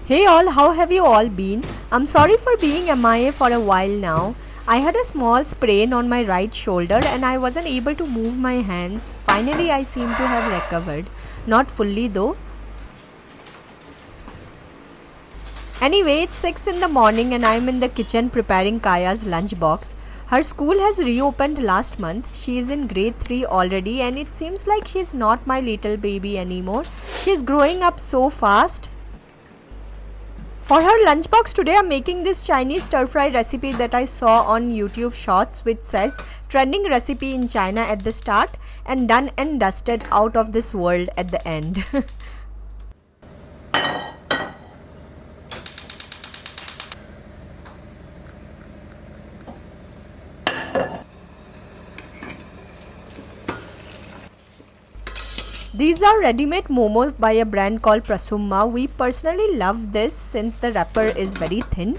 Hey all, how have you all been? I'm sorry for being MIA for a while now. I had a small sprain on my right shoulder and I wasn't able to move my hands. Finally, I seem to have recovered. Not fully though. Anyway, it's 6 in the morning and I'm in the kitchen preparing Kaya's lunchbox. Her school has reopened last month. She is in grade 3 already and it seems like she's not my little baby anymore. She's growing up so fast. For her lunchbox today, I'm making this Chinese stir-fry recipe that I saw on YouTube Shorts, which says trending recipe in China at the start and done and dusted out of this world at the end. These are ready-made momos by a brand called Prasumma. We personally love this since the wrapper is very thin.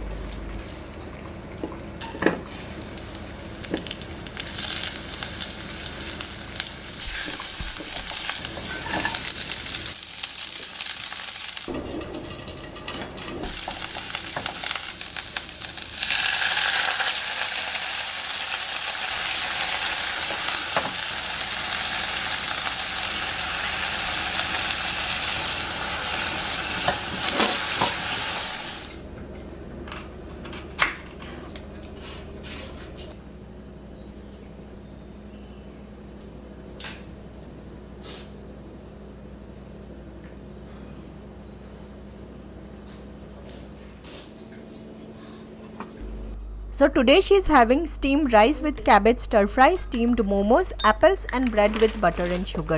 So today she is having steamed rice with cabbage stir fry, steamed momos, apples and bread with butter and sugar.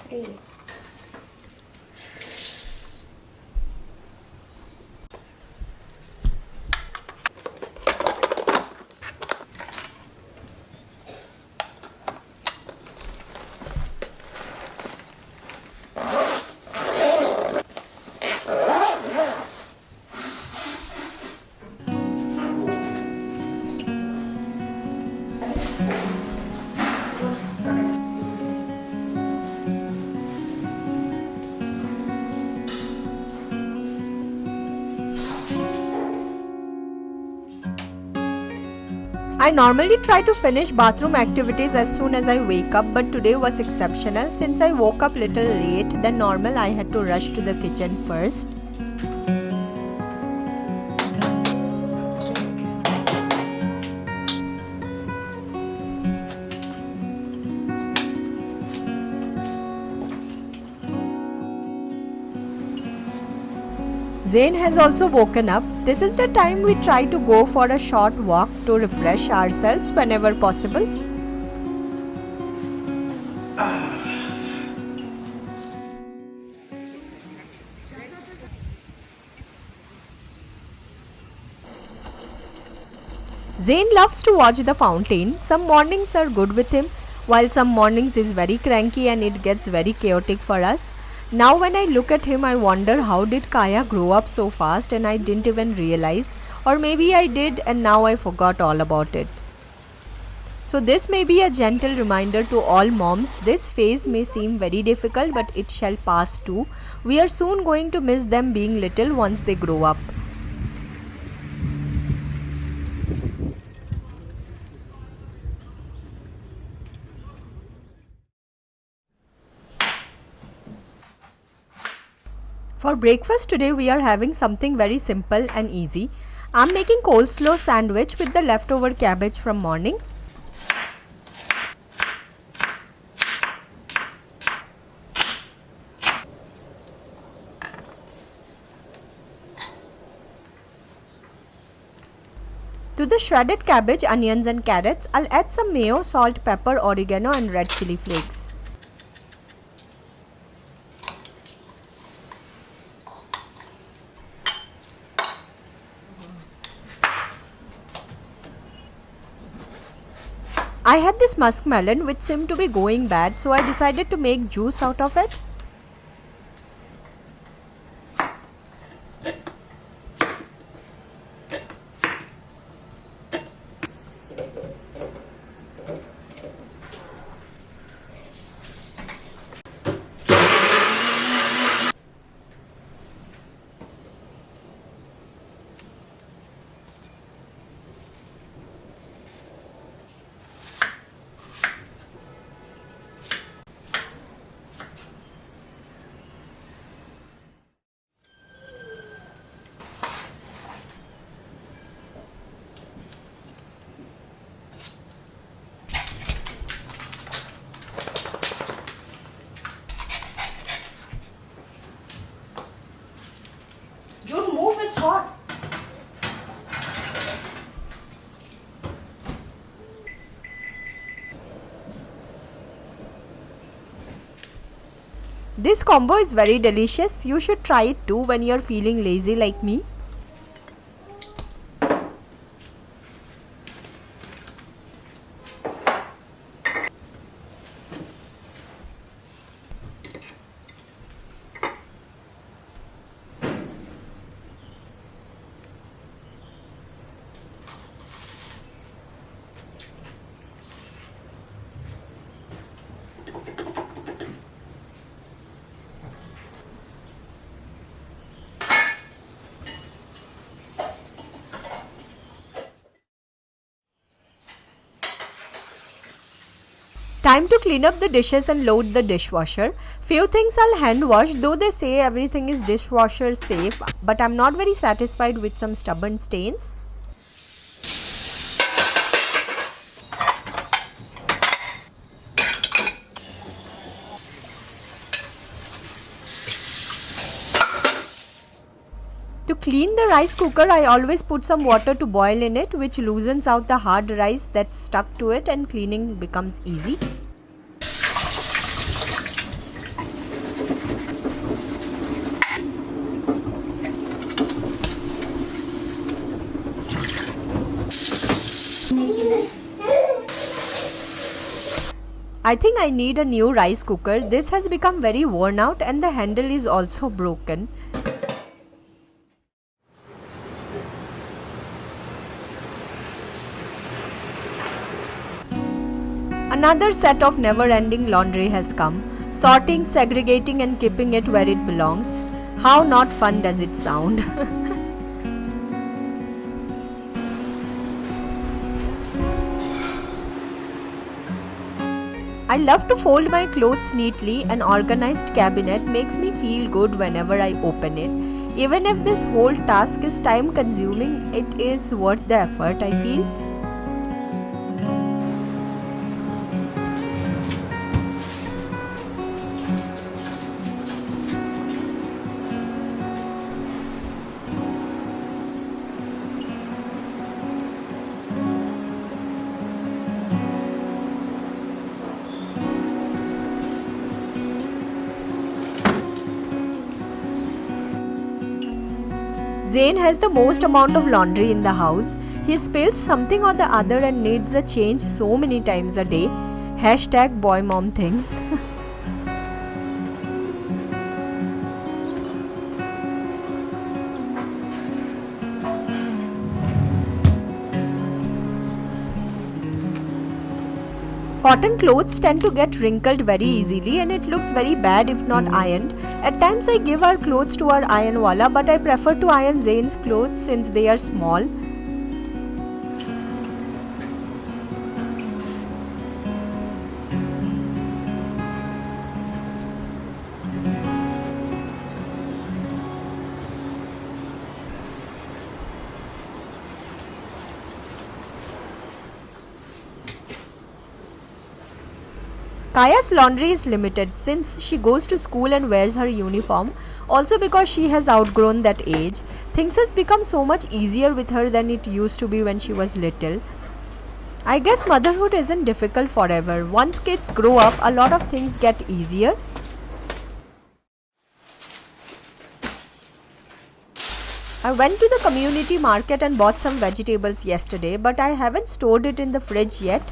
Three. I normally try to finish bathroom activities as soon as I wake up, but today was exceptional. Since I woke up little late than normal, I had to rush to the kitchen first. Zain has also woken up. This is the time we try to go for a short walk to refresh ourselves whenever possible. Zain loves to watch the fountain. Some mornings are good with him, while some mornings is very cranky and it gets very chaotic for us. Now when I look at him, I wonder how did Kaya grow up so fast and I didn't even realize, or maybe I did and now I forgot all about it. So this may be a gentle reminder to all moms. This phase may seem very difficult, but it shall pass too. We are soon going to miss them being little once they grow up. For breakfast today we are having something very simple and easy. I'm making coleslaw sandwich with the leftover cabbage from morning. To the shredded cabbage, onions and carrots, I'll add some mayo, salt, pepper, oregano and red chili flakes. I had this muskmelon which seemed to be going bad, so I decided to make juice out of it. Jude, move, it's hot. This combo is very delicious. You should try it too when you're feeling lazy like me. Time to clean up the dishes and load the dishwasher. Few things I'll hand wash, though they say everything is dishwasher safe, but I'm not very satisfied with some stubborn stains. To clean the rice cooker, I always put some water to boil in it, which loosens out the hard rice that's stuck to it and cleaning becomes easy. I think I need a new rice cooker. This has become very worn out and the handle is also broken. Another set of never-ending laundry has come. Sorting, segregating and keeping it where it belongs. How not fun does it sound? I love to fold my clothes neatly. An organized cabinet makes me feel good whenever I open it. Even if this whole task is time consuming, it is worth the effort, I feel. Zain has the most amount of laundry in the house. He spills something or the other and needs a change so many times a day. Hashtag boy mom things. Cotton clothes tend to get wrinkled very easily and it looks very bad if not ironed. At times I give our clothes to our iron wala, but I prefer to iron Zain's clothes since they are small. Kaya's laundry is limited since she goes to school and wears her uniform. Also because she has outgrown that age, things has become so much easier with her than it used to be when she was little. I guess motherhood isn't difficult forever. Once kids grow up, a lot of things get easier. I went to the community market and bought some vegetables yesterday, but I haven't stored it in the fridge yet.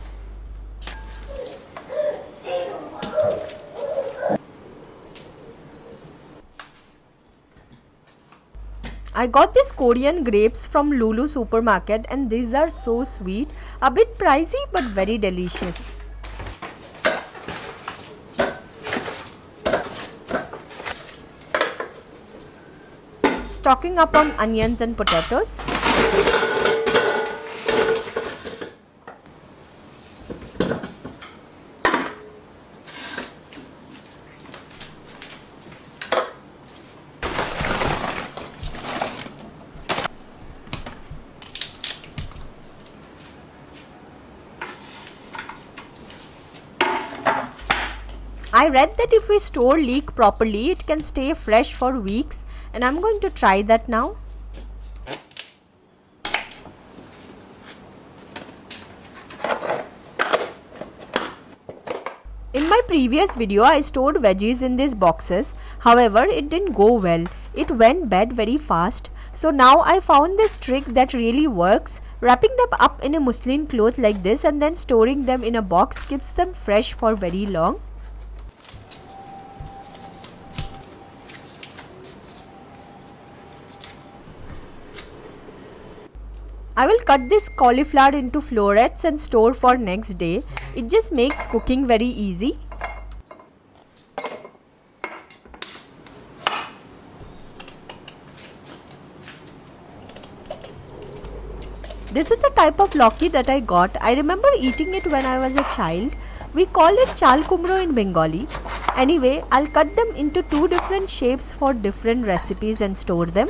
I got these Korean grapes from Lulu supermarket and these are so sweet, a bit pricey but very delicious. Stocking up on onions and potatoes. I read that if we store leek properly, it can stay fresh for weeks, and I'm going to try that now. In my previous video, I stored veggies in these boxes. However, it didn't go well. It went bad very fast. So now I found this trick that really works. Wrapping them up in a muslin cloth like this and then storing them in a box keeps them fresh for very long. I will cut this cauliflower into florets and store for next day. It just makes cooking very easy. This is a type of lauki that I got. I remember eating it when I was a child. We call it chal kumro in Bengali. Anyway, I'll cut them into two different shapes for different recipes and store them.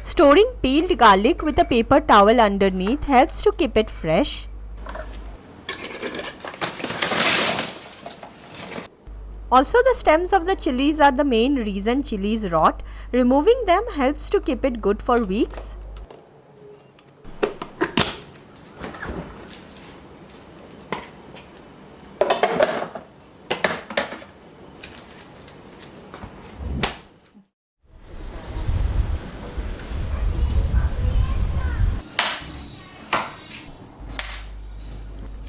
Storing peeled garlic with a paper towel underneath helps to keep it fresh. Also, the stems of the chilies are the main reason chilies rot. Removing them helps to keep it good for weeks.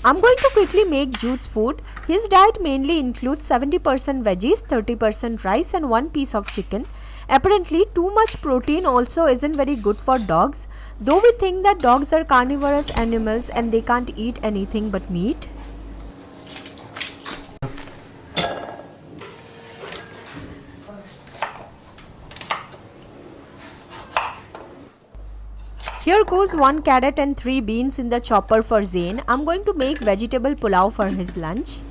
I'm going to quickly make Jude's food. His diet mainly includes 70% veggies, 30% rice and 1 piece of chicken. Apparently, too much protein also isn't very good for dogs, though we think that dogs are carnivorous animals and they can't eat anything but meat. Here goes 1 carrot and 3 beans in the chopper for Zain. I'm going to make vegetable pulao for his lunch.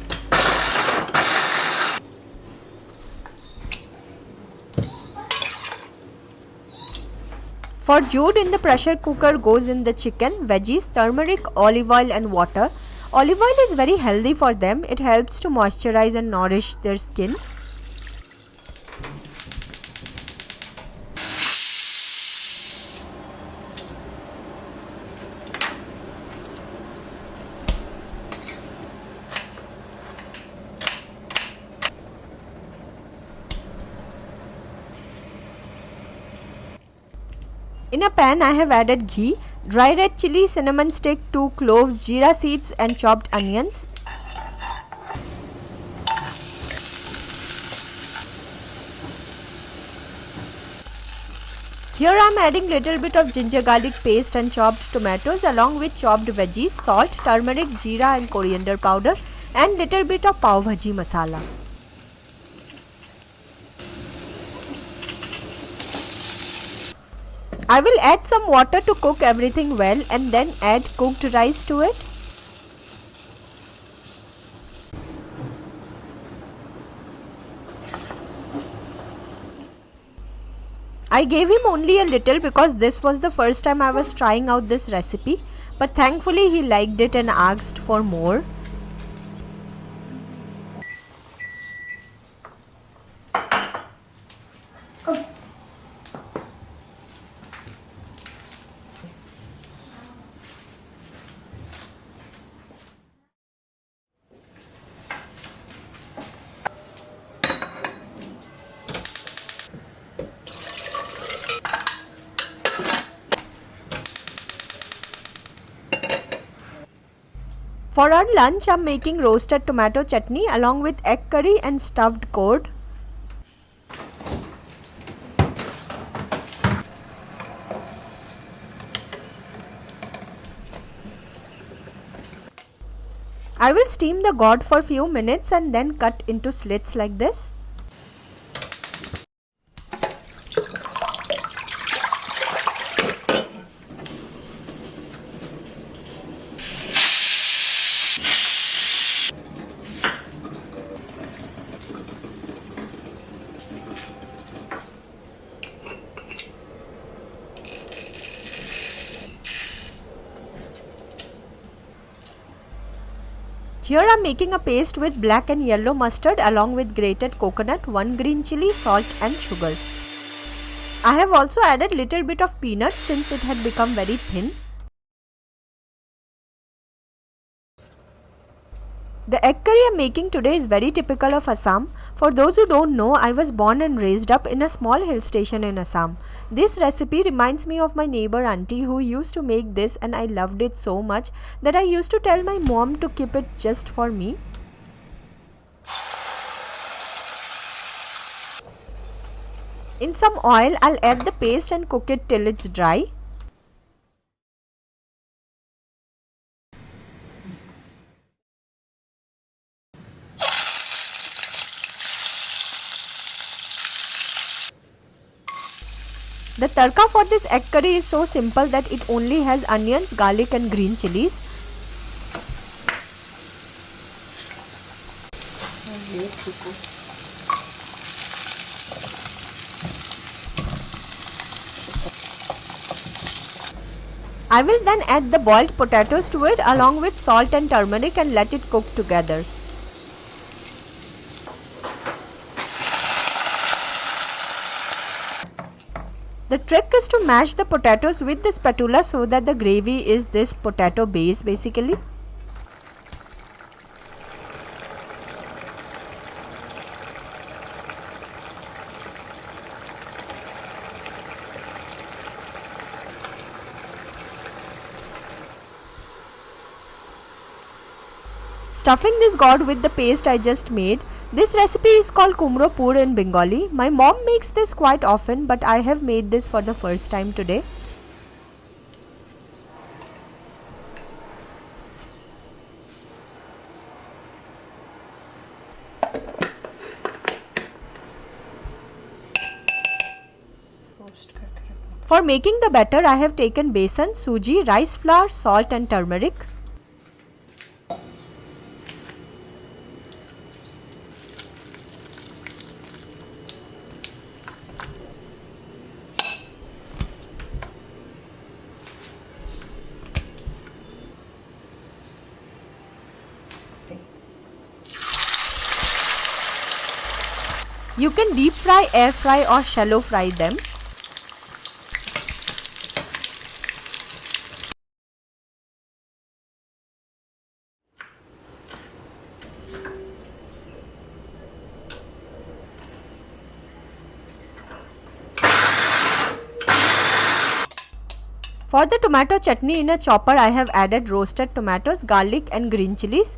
For Jude, in the pressure cooker goes in the chicken, veggies, turmeric, olive oil and water. Olive oil is very healthy for them. It helps to moisturize and nourish their skin. In a pan, I have added ghee, dry red chili, cinnamon stick, 2 cloves, jeera seeds and chopped onions. Here I am adding little bit of ginger garlic paste and chopped tomatoes along with chopped veggies, salt, turmeric, jeera and coriander powder and little bit of pav bhaji masala. I will add some water to cook everything well and then add cooked rice to it. I gave him only a little because this was the first time I was trying out this recipe, but thankfully he liked it and asked for more. For our lunch, I'm making roasted tomato chutney along with egg curry and stuffed gourd. I will steam the gourd for few minutes and then cut into slits like this. Here I am making a paste with black and yellow mustard along with grated coconut, 1 green chili, salt and sugar. I have also added little bit of peanut since it had become very thin. The egg curry I am making today is very typical of Assam. For those who don't know, I was born and raised up in a small hill station in Assam. This recipe reminds me of my neighbor auntie who used to make this, and I loved it so much that I used to tell my mom to keep it just for me. In some oil, I'll add the paste and cook it till it's dry. The tadka for this egg curry is so simple that it only has onions, garlic and green chilies. I will then add the boiled potatoes to it along with salt and turmeric and let it cook together. The trick is to mash the potatoes with the spatula so that the gravy is this potato base basically. Stuffing this gourd with the paste I just made. This recipe is called kumro pur in Bengali. My mom makes this quite often, but I have made this for the first time today. For making the batter, I have taken besan, suji, rice flour, salt and turmeric. You can deep fry, air fry or shallow fry them. For the tomato chutney in a chopper, I have added roasted tomatoes, garlic and green chilies.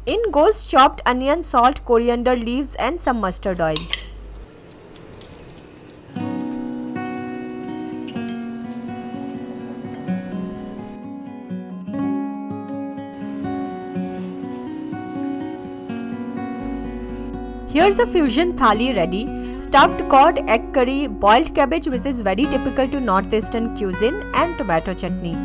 In goes chopped onion, salt, coriander leaves and some mustard oil. Here's a fusion thali ready. Stuffed cod, egg curry, boiled cabbage which is very typical to northeastern cuisine and tomato chutney.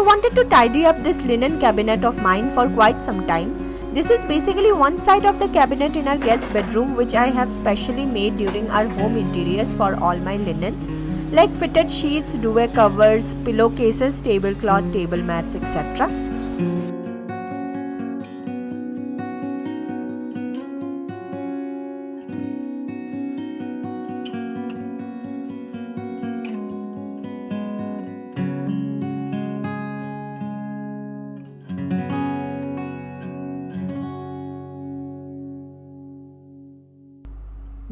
wanted to tidy up this linen cabinet of mine for quite some time. This is basically one side of the cabinet in our guest bedroom, which I have specially made during our home interiors for all my linen, like fitted sheets, duvet covers, pillowcases, tablecloth, table mats, etc.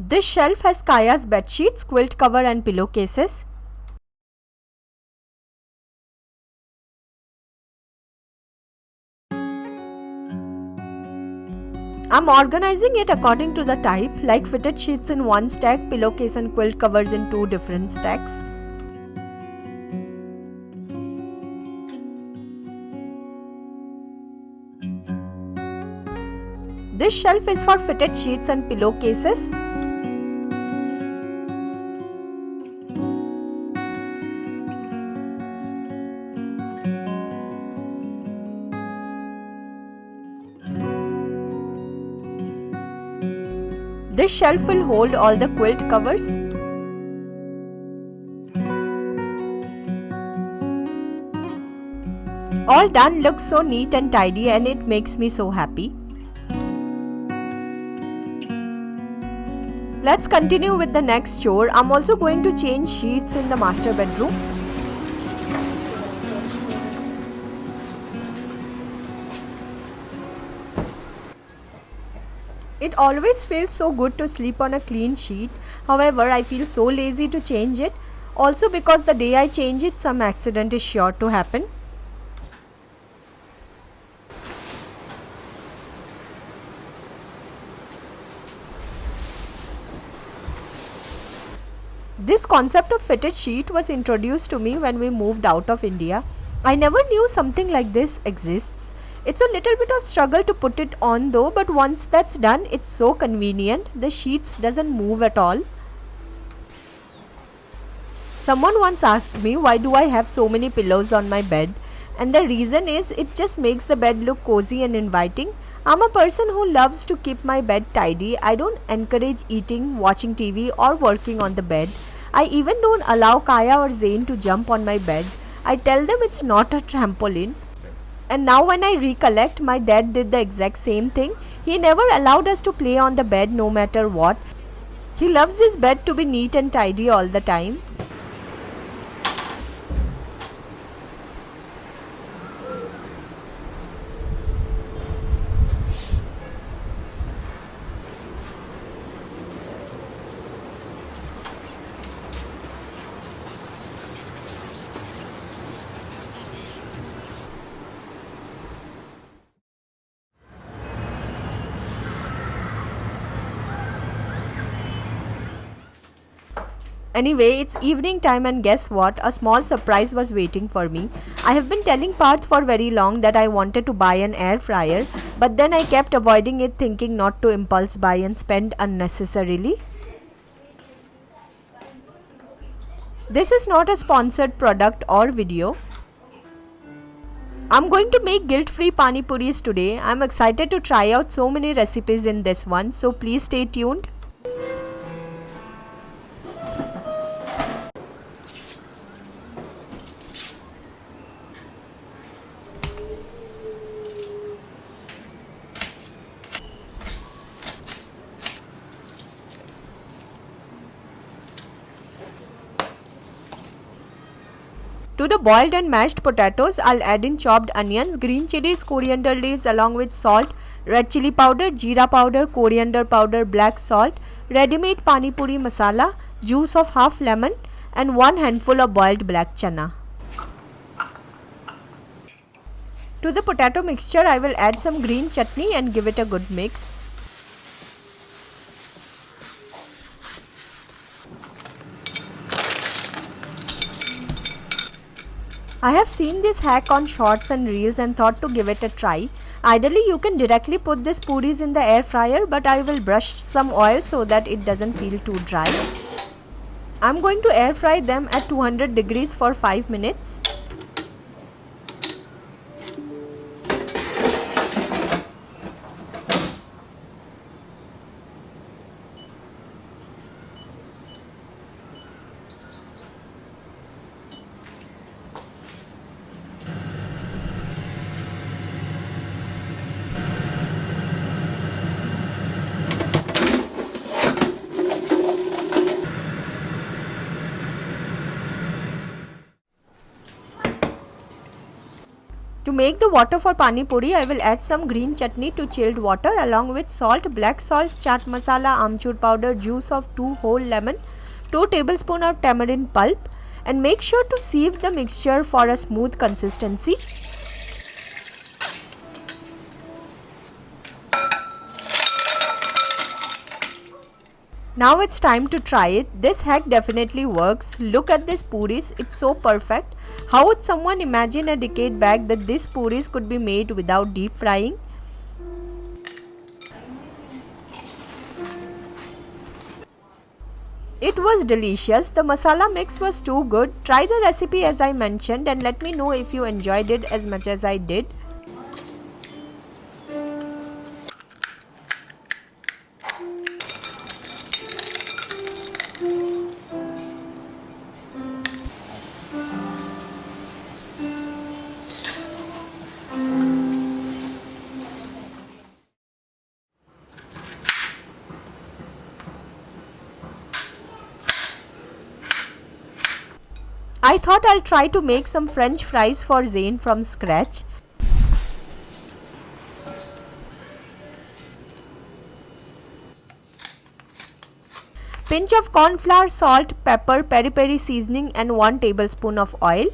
This shelf has Kaya's bed sheets, quilt cover and pillowcases. I'm organizing it according to the type, like fitted sheets in one stack, pillowcase and quilt covers in two different stacks. This shelf is for fitted sheets and pillowcases. This shelf will hold all the quilt covers. All done, looks so neat and tidy, and it makes me so happy. Let's continue with the next chore. I'm also going to change sheets in the master bedroom. It always feels so good to sleep on a clean sheet. However, I feel so lazy to change it. Also because the day I change it, some accident is sure to happen. This concept of fitted sheet was introduced to me when we moved out of India. I never knew something like this exists. It's a little bit of struggle to put it on though, but once that's done, it's so convenient. The sheets doesn't move at all. Someone once asked me why do I have so many pillows on my bed, and the reason is it just makes the bed look cozy and inviting. I'm a person who loves to keep my bed tidy. I don't encourage eating, watching TV or working on the bed. I even don't allow Kaya or Zain to jump on my bed. I tell them it's not a trampoline. And now when I recollect, my dad did the exact same thing. He never allowed us to play on the bed no matter what. He loves his bed to be neat and tidy all the time. Anyway, it's evening time and guess what? A small surprise was waiting for me. I have been telling Parth for very long that I wanted to buy an air fryer, but then I kept avoiding it, thinking not to impulse buy and spend unnecessarily. This is not a sponsored product or video. I'm going to make guilt-free Pani puris today. I'm excited to try out so many recipes in this one, so please stay tuned. To the boiled and mashed potatoes, I'll add in chopped onions, green chilies, coriander leaves along with salt, red chili powder, jeera powder, coriander powder, black salt, ready-made pani puri masala, juice of half lemon and 1 handful of boiled black chana. To the potato mixture, I will add some green chutney and give it a good mix. I have seen this hack on shorts and reels and thought to give it a try. Ideally, you can directly put these puris in the air fryer, but I will brush some oil so that it doesn't feel too dry. I'm going to air fry them at 200 degrees for 5 minutes. To make the water for pani puri, I will add some green chutney to chilled water along with salt, black salt, chaat masala, amchur powder, juice of 2 whole lemon, 2 tablespoons of tamarind pulp, and make sure to sieve the mixture for a smooth consistency. Now it's time to try it. This hack definitely works. Look at these puris, it's so perfect. How would someone imagine a decade back that these puris could be made without deep frying? It was delicious. The masala mix was too good. Try the recipe as I mentioned and let me know if you enjoyed it as much as I did. I thought I'll try to make some French fries for Zain from scratch. Pinch of corn flour, salt, pepper, peri peri seasoning and 1 tablespoon of oil.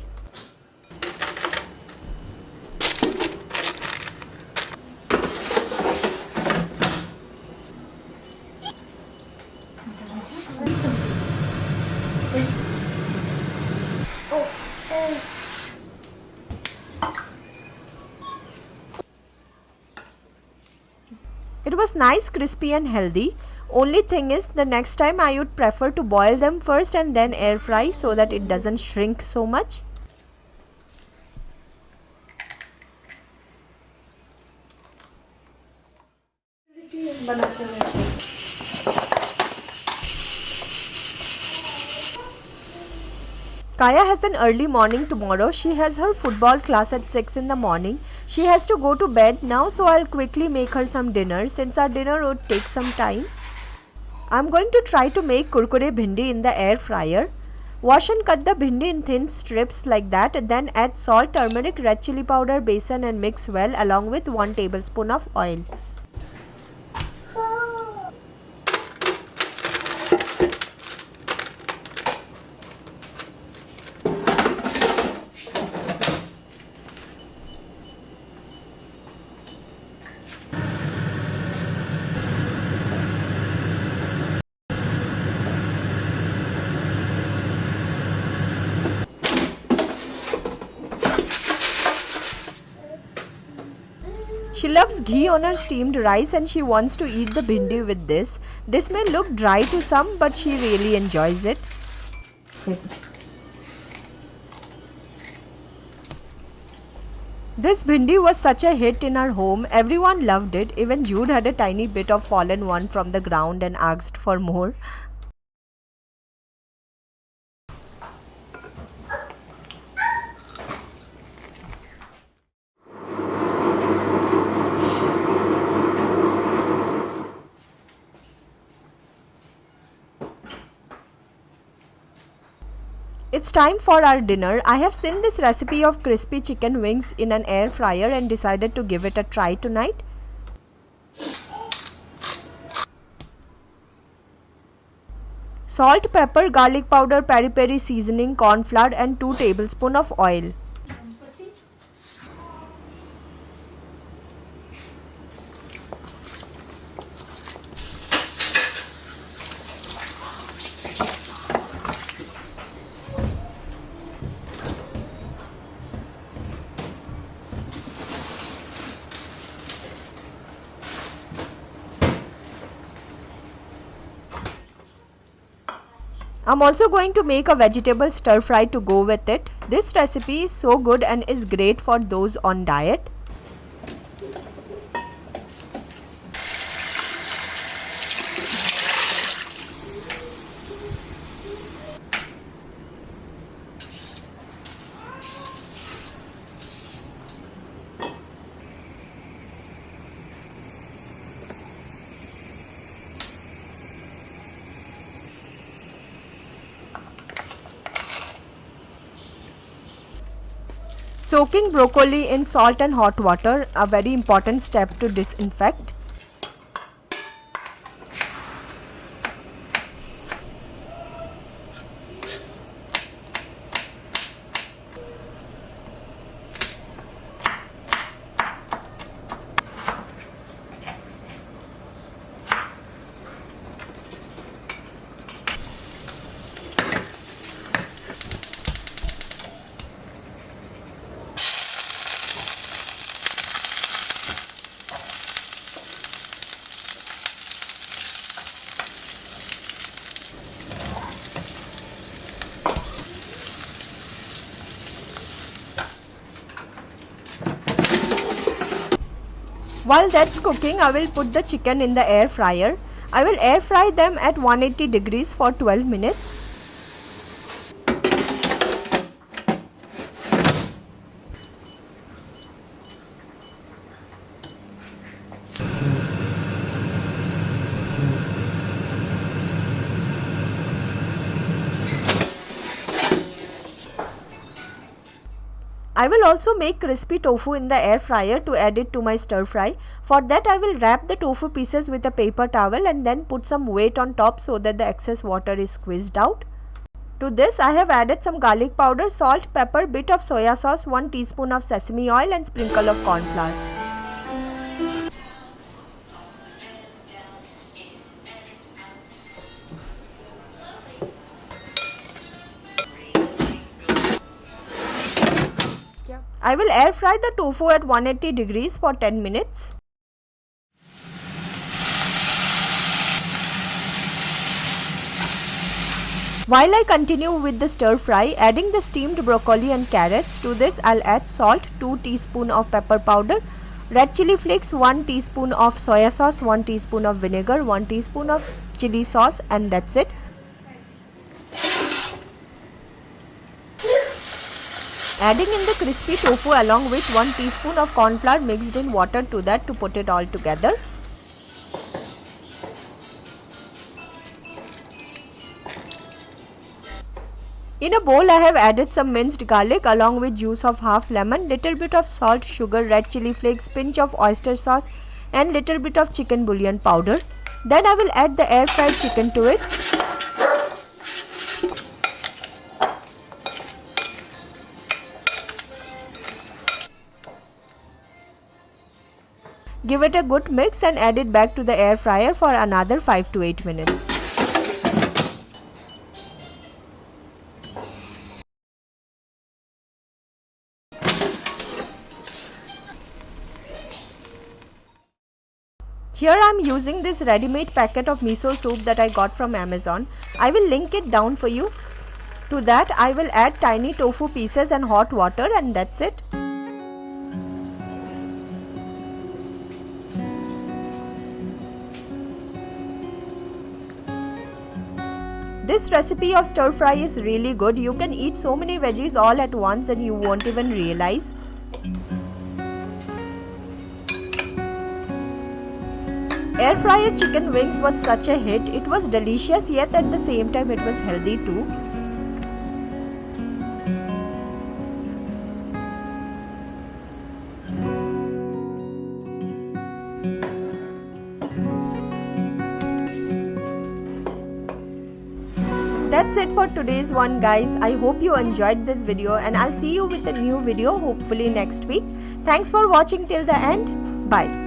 It was nice, crispy and healthy. Only thing is, the next time I would prefer to boil them first and then air fry so that it doesn't shrink so much. Kaya has an early morning tomorrow. She has her football class at 6 in the morning. She has to go to bed now, so I'll quickly make her some dinner since our dinner would take some time. I'm going to try to make kurkure bhindi in the air fryer. Wash and cut the bhindi in thin strips like that, then add salt, turmeric, red chili powder, besan and mix well along with 1 tablespoon of oil. She loves ghee on her steamed rice and she wants to eat the bhindi with this. This may look dry to some, but she really enjoys it. This bhindi was such a hit in our home. Everyone loved it. Even Jude had a tiny bit of fallen one from the ground and asked for more. It's time for our dinner. I have seen this recipe of crispy chicken wings in an air fryer and decided to give it a try tonight. Salt, pepper, garlic powder, peri peri seasoning, corn flour and 2 tablespoons of oil. I'm also going to make a vegetable stir fry to go with it. This recipe is so good and is great for those on diet. Soaking broccoli in salt and hot water, a very important step to disinfect. While that's cooking, I will put the chicken in the air fryer. I will air fry them at 180 degrees for 12 minutes. I will also make crispy tofu in the air fryer to add it to my stir fry. For that, I will wrap the tofu pieces with a paper towel and then put some weight on top so that the excess water is squeezed out. To this, I have added some garlic powder, salt, pepper, bit of soya sauce, 1 teaspoon of sesame oil and sprinkle of corn flour. I will air fry the tofu at 180 degrees for 10 minutes. While I continue with the stir fry, adding the steamed broccoli and carrots, to this I'll add salt, 2 teaspoons of pepper powder, red chili flakes, 1 teaspoon of soya sauce, 1 teaspoon of vinegar, 1 teaspoon of chili sauce, and that's it. Adding in the crispy tofu along with 1 teaspoon of corn flour mixed in water to that to put it all together. In a bowl, I have added some minced garlic along with juice of half lemon, little bit of salt, sugar, red chili flakes, pinch of oyster sauce and little bit of chicken bouillon powder. Then I will add the air fried chicken to it. Give it a good mix and add it back to the air fryer for another 5 to 8 minutes. Here I am using this ready-made packet of miso soup that I got from Amazon. I will link it down for you. To that I will add tiny tofu pieces and hot water, and that's it. This recipe of stir fry is really good. You can eat so many veggies all at once and you won't even realize. Air fryer chicken wings was such a hit. It was delicious, yet at the same time it was healthy too. That's it for today's one, guys. I hope you enjoyed this video and I'll see you with a new video hopefully next week. Thanks for watching till the end. Bye.